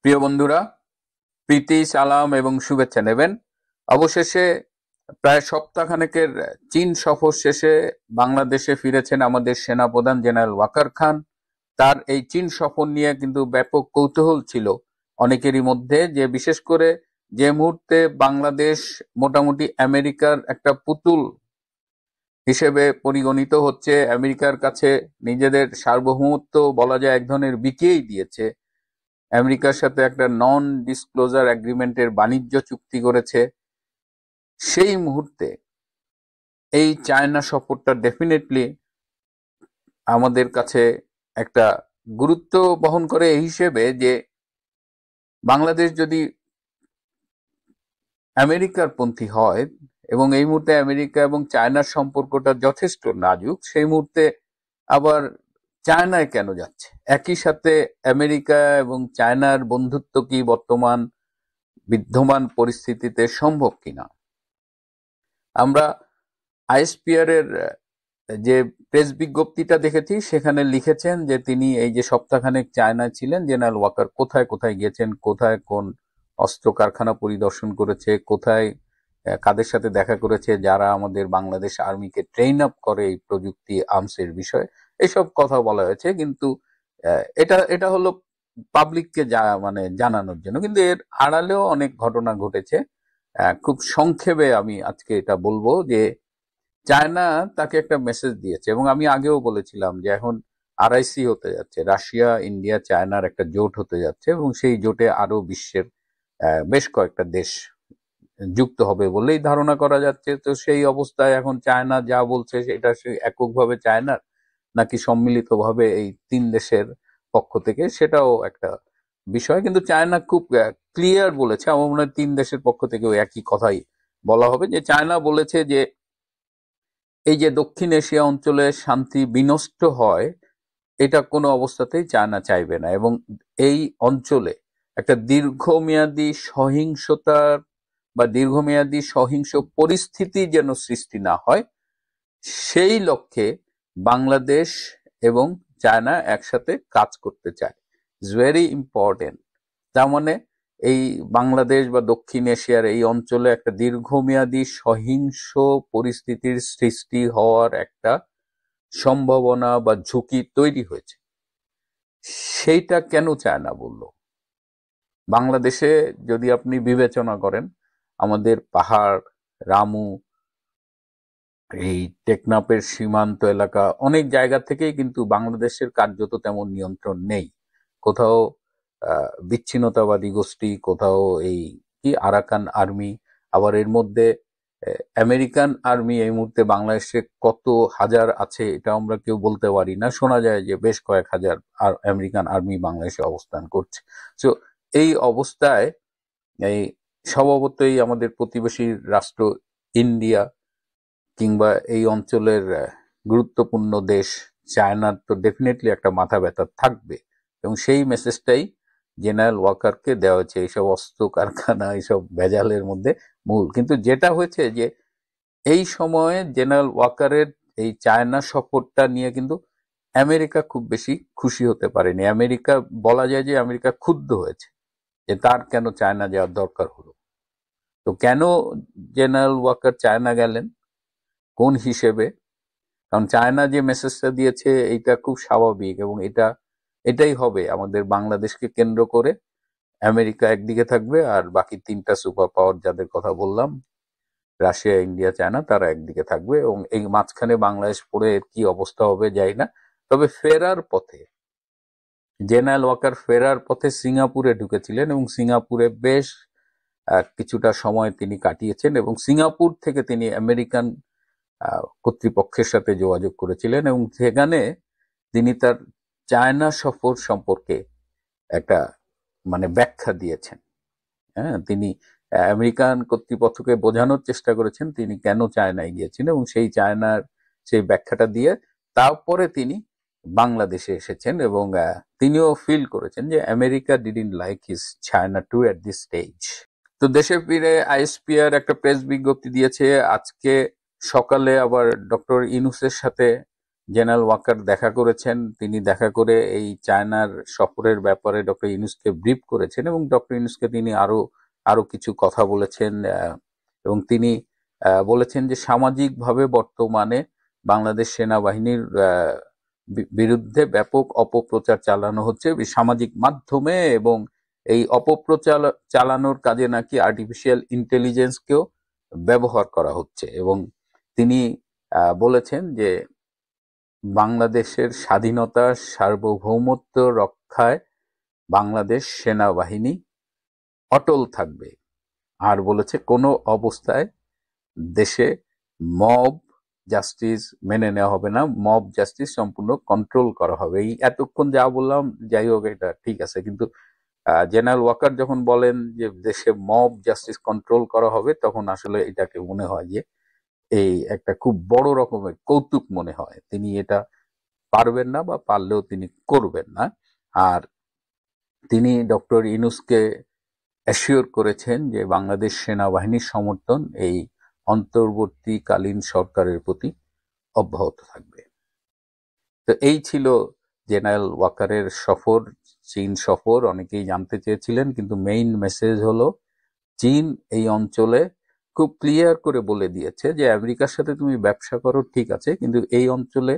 প্রিয় বন্ধুরা, প্রীতি, সালাম এবং শুভেচ্ছা নেবেন। অবশেষে প্রায় সপ্তাহখানেকের চীন সফর শেষে বাংলাদেশে ফিরেছেন আমাদের সেনাপ্রধান জেনারেল ওয়াকার খান। তার এই চীন সফর নিয়ে কিন্তু ব্যাপক কৌতূহল ছিল অনেকেরই মধ্যে, যে বিশেষ করে যে মুহূর্তে বাংলাদেশ মোটামুটি আমেরিকার একটা পুতুল হিসেবে পরিগণিত হচ্ছে, আমেরিকার কাছে নিজেদের সার্বভৌমত্ব বলা যায় এক ধরনের বিকিয়েই দিয়েছে, আমেরিকার সাথে একটা নন ডিসক্লোজার এগ্রিমেন্টের বাণিজ্য চুক্তি করেছে, সেই মুহূর্তে এই চায়না সফরটা ডেফিনেটলি আমাদের কাছে একটা গুরুত্ব বহন করে এই হিসেবে যে বাংলাদেশ যদি আমেরিকার পন্থী হয় এবং এই মুহূর্তে আমেরিকা এবং চায়নার সম্পর্কটা যথেষ্ট নাজুক, সেই মুহূর্তে আবার চায়নায় কেন যাচ্ছে? একই সাথে আমেরিকা এবং চায়নার বন্ধুত্ব কি বর্তমান বিদ্যমান পরিস্থিতিতে সম্ভব কিনা? আমরা আইএসপিআর এর যে প্রেস বিজ্ঞপ্তিটা দেখেছি, সেখানে লিখেছেন যে তিনি এই যে সপ্তাহখানেক চায়নায় ছিলেন, জেনারেল ওয়াকার কোথায় কোথায় গেছেন, কোথায় কোন অস্ত্র কারখানা পরিদর্শন করেছে, কোথায় কাদের সাথে দেখা করেছে যারা আমাদের বাংলাদেশ আর্মিকে ট্রেন আপ করে এই প্রযুক্তি আর্মসের বিষয়ে, এইসব কথা বলা হয়েছে। কিন্তু এটা এটা হলো পাবলিককে জানানোর জন্য, কিন্তু এর আড়ালেও অনেক ঘটনা ঘটেছে। খুব সংক্ষেপে আমি আজকে এটা বলবো যে চায়না তাকে একটা মেসেজ দিয়েছে, এবং আমি আগেও বলেছিলাম যে এখন আরআইসি হতে যাচ্ছে, রাশিয়া, ইন্ডিয়া, চায়নার একটা জোট হতে যাচ্ছে, এবং সেই জোটে আরো বিশ্বের বেশ কয়েকটা দেশ যুক্ত হবে বলেই ধারণা করা যাচ্ছে। তো সেই অবস্থায় এখন চায়না যা বলছে সেটা এককভাবে চায়নার নাকি সম্মিলিতভাবে এই তিন দেশের পক্ষ থেকে, সেটাও একটা বিষয়। কিন্তু চায়না খুব ক্লিয়ার বলেছে, আমার মনে হয় তিন দেশের পক্ষ থেকেও একই কথাই বলা হবে, যে চায়না বলেছে যে এই যে দক্ষিণ এশিয়া অঞ্চলে শান্তি বিনষ্ট হয়, এটা কোনো অবস্থাতেই চায়না চাইবে না, এবং এই অঞ্চলে একটা দীর্ঘমেয়াদী সহিংসতার বা দীর্ঘমেয়াদী সহিংস পরিস্থিতি যেন সৃষ্টি না হয়, সেই লক্ষ্যে বাংলাদেশ এবং চায়না একসাথে কাজ করতে চায়। It's very important. তার মানে এই বাংলাদেশ বা দক্ষিণ এশিয়ার এই অঞ্চলে একটা দীর্ঘমেয়াদী সহিংস পরিস্থিতির সৃষ্টি হওয়ার একটা সম্ভাবনা বা ঝুঁকি তৈরি হয়েছে। সেইটা কেন চায়না বলল? বাংলাদেশে যদি আপনি বিবেচনা করেন, আমাদের পাহাড়, রামু, এই টেকনাফের সীমান্ত এলাকা, অনেক জায়গা থেকেই কিন্তু বাংলাদেশের কার্যত তেমন নিয়ন্ত্রণ নেই। কোথাও বিচ্ছিন্নতাবাদী গোষ্ঠী, কোথাও এই কি আরাকান আর্মি, আবার এর মধ্যে আমেরিকান আর্মি এই মুহূর্তে বাংলাদেশে কত হাজার আছে এটা আমরা কেউ বলতে পারি না। শোনা যায় যে বেশ কয়েক হাজার আমেরিকান আর্মি বাংলাদেশে অবস্থান করছে। তো এই অবস্থায় এই স্বভাবতই আমাদের প্রতিবেশী রাষ্ট্র ইন্ডিয়া কিংবা এই অঞ্চলের গুরুত্বপূর্ণ দেশ চায়নার তো ডেফিনেটলি একটা মাথা ব্যথা থাকবে, এবং সেই মেসেজটাই জেনারেল ওয়াকারকে দেওয়া হয়েছে এইসব অস্ত্র কারখানা, এইসব ভেজালের মধ্যে মূল। কিন্তু যেটা হয়েছে যে এই সময়ে জেনারেল ওয়াকারের এই চায়না সফরটা নিয়ে কিন্তু আমেরিকা খুব বেশি খুশি হতে পারেনি। আমেরিকা, বলা যায় যে আমেরিকা ক্ষুব্ধ হয়েছে যে তার কেন চায়না যাওয়ার দরকার হলো। তো কেন জেনারেল ওয়াকার চায়না গেলেন, কোন হিসেবে? কারণ চায়না যে মেসেজটা দিয়েছে এইটা খুব স্বাভাবিক, এবং এটাই হবে। আমাদের বাংলাদেশকে কেন্দ্র করে আমেরিকা একদিকে থাকবে, আর বাকি তিনটা সুপার পাওয়ার যাদের কথা বললাম, রাশিয়া, ইন্ডিয়া, চায়না, তারা একদিকে থাকবে, এবং এই মাঝখানে বাংলাদেশ পড়ে এর কি অবস্থা হবে যাই না। তবে ফেরার পথে জেনারেল ওয়াকার ফেরার পথে সিঙ্গাপুরে ঢুকেছিলেন, এবং সিঙ্গাপুরে বেশ কিছুটা সময় তিনি কাটিয়েছেন, এবং সিঙ্গাপুর থেকে তিনি আমেরিকান কর্তৃপক্ষের সাথে যোগাযোগ করেছিলেন, এবং সেখানে তিনি তার চায়না সফর সম্পর্কে একটা ব্যাখ্যা দিয়েছেন। হ্যাঁ, তিনি আমেরিকান কর্তৃপক্ষকে বোঝানোর চেষ্টা করেছেন তিনি কেন চায়নায় গিয়েছেন, এবং সেই ব্যাখ্যাটা দিয়ে তারপরে তিনি বাংলাদেশে এসেছেন, এবং তিনিও ফিল করেছেন যে America didn't like his China tour at this stage. তো দেশে ফিরে আইএসপিআর একটা প্রেস বিজ্ঞপ্তি দিয়েছে। আজকে সকালে আবার ডক্টর ইউনূসের সাথে জেনারেল ওয়াকার দেখা করেছেন। তিনি দেখা করে এই চায়নার সফরের ব্যাপারে ডক্টর ইউনূসকে ব্রিফ করেছেন এবং ডক্টর ইউনূসকে তিনি আরো আরো কিছু কথা বলেছেন, এবং তিনি বলেছেন যে সামাজিকভাবে বর্তমানে বাংলাদেশ সেনাবাহিনীর বিরুদ্ধে ব্যাপক অপপ্রচার চালানো হচ্ছে সামাজিক মাধ্যমে, এবং এই অপপ্রচার চালানোর কাজে নাকি আর্টিফিশিয়াল ইন্টেলিজেন্সকেও ব্যবহার করা হচ্ছে। এবং তিনি বলেছেন যে বাংলাদেশের স্বাধীনতা সার্বভৌমত্ব রক্ষায় বাংলাদেশ সেনাবাহিনী অটল থাকবে। আর বলেছে কোনো অবস্থায় দেশে মব জাস্টিস মেনে নেওয়া হবে না, মব জাস্টিস সম্পূর্ণ কন্ট্রোল করা হবে। এই এতক্ষণ যা বললাম যাই হোক এটা ঠিক আছে, কিন্তু জেনারেল ওয়াকার যখন বলেন যে দেশে মব জাস্টিস কন্ট্রোল করা হবে, তখন আসলে এটাকে মনে হয় যে এই একটা খুব বড় রকমের কৌতুক মনে হয়। তিনি এটা পারবেন না, বা পারলেও তিনি করবেন না। আর তিনি ডক্টর ইউনূসকে অ্যাসিওর করেছেন যে বাংলাদেশ সেনাবাহিনীর সমর্থন এই অন্তর্বর্তীকালীন সরকারের প্রতি অব্যাহত থাকবে। তো এই ছিল জেনারেল ওয়াকারের সফর, চীন সফর। অনেকেই জানতে চেয়েছিলেন, কিন্তু মেইন মেসেজ হলো চীন এই অঞ্চলে খুব ক্লিয়ার করে বলে দিয়েছে যে আমেরিকার সাথে তুমি ব্যবসা করো ঠিক আছে, কিন্তু এই অঞ্চলে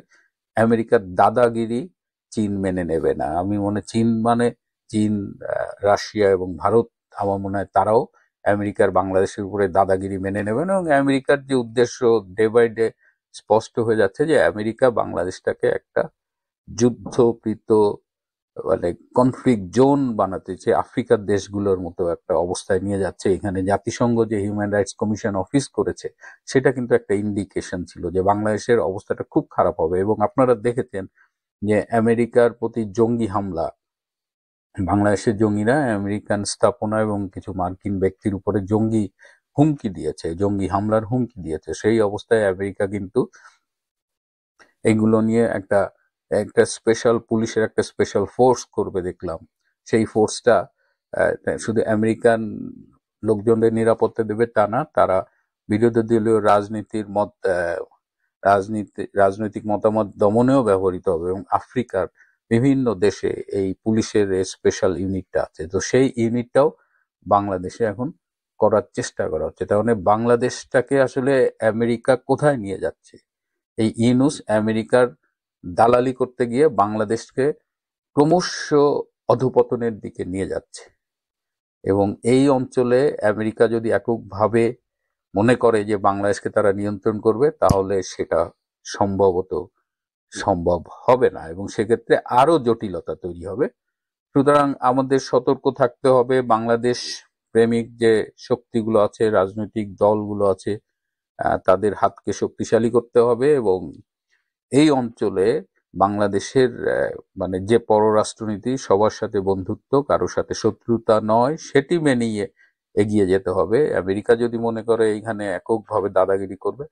আমেরিকার দাদাগিরি চীন মেনে নেবে না। আমি চীন, রাশিয়া এবং ভারত, আমার মনে হয় তারাও আমেরিকার বাংলাদেশের উপরে দাদাগিরি মেনে নেবে না। এবং আমেরিকার যে উদ্দেশ্য ডে বাই ডে স্পষ্ট হয়ে যাচ্ছে যে আমেরিকা বাংলাদেশটাকে একটা যুদ্ধকৃত মানে কনফ্লিক্ট জোন বানাতে চেয়ে আফ্রিকার দেশগুলোর মতো একটা অবস্থায় নিয়ে যাচ্ছে। এখানে জাতিসংঘ যে হিউম্যান রাইটস কমিশন অফিস করেছে, সেটা কিন্তু একটা ইন্ডিকেশন ছিল যে বাংলাদেশের অবস্থাটা খুব খারাপ হবে। এবং আপনারা দেখেছেন যে আমেরিকার প্রতি জঙ্গি হামলা, বাংলাদেশের জঙ্গিরা আমেরিকান স্থাপনা এবং কিছু মার্কিন ব্যক্তির উপরে জঙ্গি হামলার হুমকি দিয়েছে। সেই অবস্থায় আমেরিকা কিন্তু এগুলো নিয়ে একটা একটা স্পেশাল পুলিশের একটা স্পেশাল ফোর্স করবে দেখলাম। সেই ফোর্সটা শুধু আমেরিকান লোকজনদের নিরাপত্তা দেবে তা না, তারা বিরোধী দলীয় রাজনৈতিক মতামত দমনেও ব্যবহৃত হবে। এবং আফ্রিকার বিভিন্ন দেশে এই পুলিশের স্পেশাল ইউনিটটা আছে, তো সেই ইউনিটটাও বাংলাদেশে এখন করার চেষ্টা করা হচ্ছে। তার মানে বাংলাদেশটাকে আসলে আমেরিকা কোথায় নিয়ে যাচ্ছে? এই ইউনূস আমেরিকার দালালি করতে গিয়ে বাংলাদেশকে ক্রমশ অধঃপতনের দিকে নিয়ে যাচ্ছে। এবং এই অঞ্চলে আমেরিকা যদি এককভাবে মনে করে যে বাংলাদেশকে তারা নিয়ন্ত্রণ করবে, তাহলে সেটা সম্ভবত সম্ভব হবে না, এবং সেক্ষেত্রে আরো জটিলতা তৈরি হবে। সুতরাং আমাদের সতর্ক থাকতে হবে। বাংলাদেশ প্রেমিক যে শক্তিগুলো আছে, রাজনৈতিক দলগুলো আছে, তাদের হাতকে শক্তিশালী করতে হবে। এবং এই অঞ্চলে বাংলাদেশের মানে যে পররাষ্ট্রনীতি, সবার সাথে বন্ধুত্ব, কারোর সাথে শত্রুতা নয়, সেটি মেনে এগিয়ে যেতে হবে। আমেরিকা যদি মনে করে এইখানে এককভাবে দাদাগিরি করবে,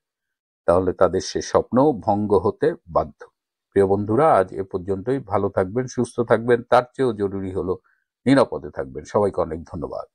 তাহলে তাদের সে স্বপ্ন ভঙ্গ হতে বাধ্য। প্রিয় বন্ধুরা, আজ এ পর্যন্তই। ভালো থাকবেন, সুস্থ থাকবেন, তার চেয়েও জরুরি হলো নিরাপদে থাকবেন। সবাইকে অনেক ধন্যবাদ।